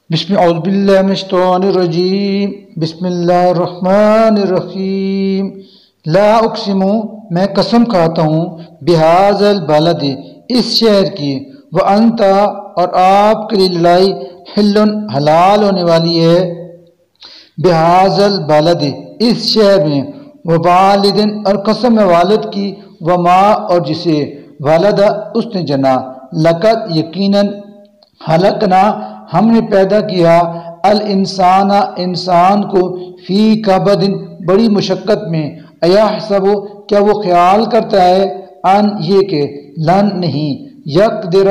اعوذ باللہ من الشیطان الرجیم بسم اللہ الرحمن الرحیم لا اقسم میں قسم کھاتا ہوں بہذا البلد اس شہر کی وانت اور آپ کے لیے لڑائی حل حلال ہونے والی ہے بہذا البلد اس شہر میں ووالد اور قسم ہے والد کی وما اور جسے والد اس نے جنا لقد یقیناً خلقنا ہم نے پیدا کیا الانسان انسان کو فی کبد بڑی مشقت میں ایحسب کیا وہ خیال کرتا ہے ان یہ کہ لن نہیں یقدر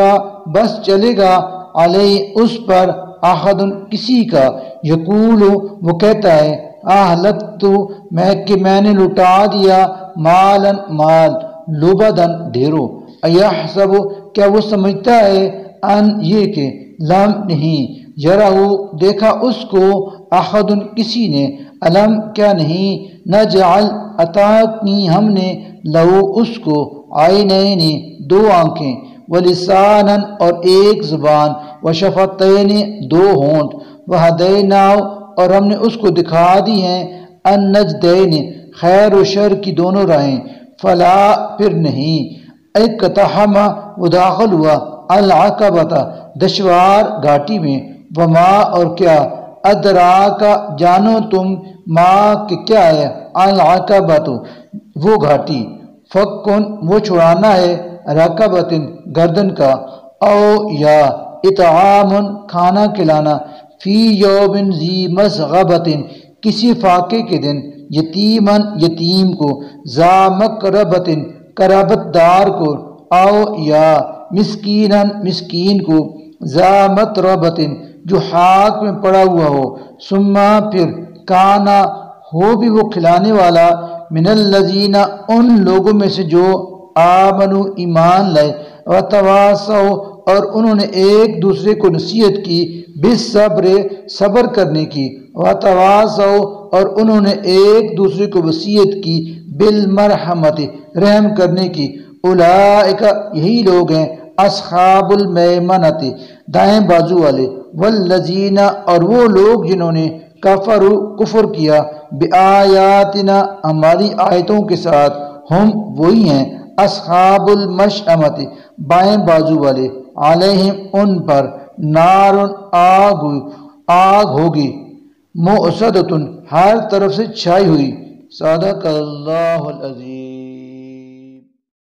بس چلے گا علیہ اس پر احد کسی کا یقول وہ کہتا ہے اہلکت میں نے لٹا دیا مالن مال لبدن ڈھیروں ایحسب کیا وہ سمجھتا ہے ان یہ کہ لم نہیں یرہو دیکھا اس کو احد کسی نے علم کیا نہیں نجعل عطا کی ہم نے لہو اس کو عینین دو آنکھیں ولسانا اور ایک زبان وشفتین دو ہونٹ وہدیناہ اور ہم نے اس کو دکھا دی ہیں النجدین خیر و شر کی دونوں راہیں فلا پھر نہیں اقتحم وہ داخل ہوا العقبۃ دشوار گھاٹی میں وما اور کیا ادراکا جانو تم ما کہ کیا ہے العقبۃ وہ گھاٹی فکن وہ چھڑانا ہے رقبۃ گردن کا او یا اطعام کھانا کھلانا فی یوم ذی مسغبۃ کسی فاقے کے دن یتیمن یتیم کو ذا مقربۃ قرابت دار کو او یا مسکینن مسکین کو ذا متربۃ جو خاک میں پڑا ہوا ہو ثم پھر کانا ہو بھی وہ کھلانے والا من الذین ان لوگوں میں سے جو آمنوا ایمان لائے وتواصوا اور انہوں نے ایک دوسرے کو نصیحت کی بالصبر صبر کرنے کی وتواصوا اور انہوں نے ایک دوسرے کو وصیت کی بالمرحمت رحم کرنے کی اولئک یہی لوگ ہیں اصحاب المیمنۃ دائیں بازو والے والذین اور وہ لوگ جنہوں نے کفر کیا بآیاتنا ہماری آیتوں کے ساتھ ہم وہی ہیں اصحاب المشأمۃ بائیں بازو والے علیہم ان پر نار آگ ہوگی مؤصدۃ ہر طرف سے چھائی ہوئی صدق اللہ العظیم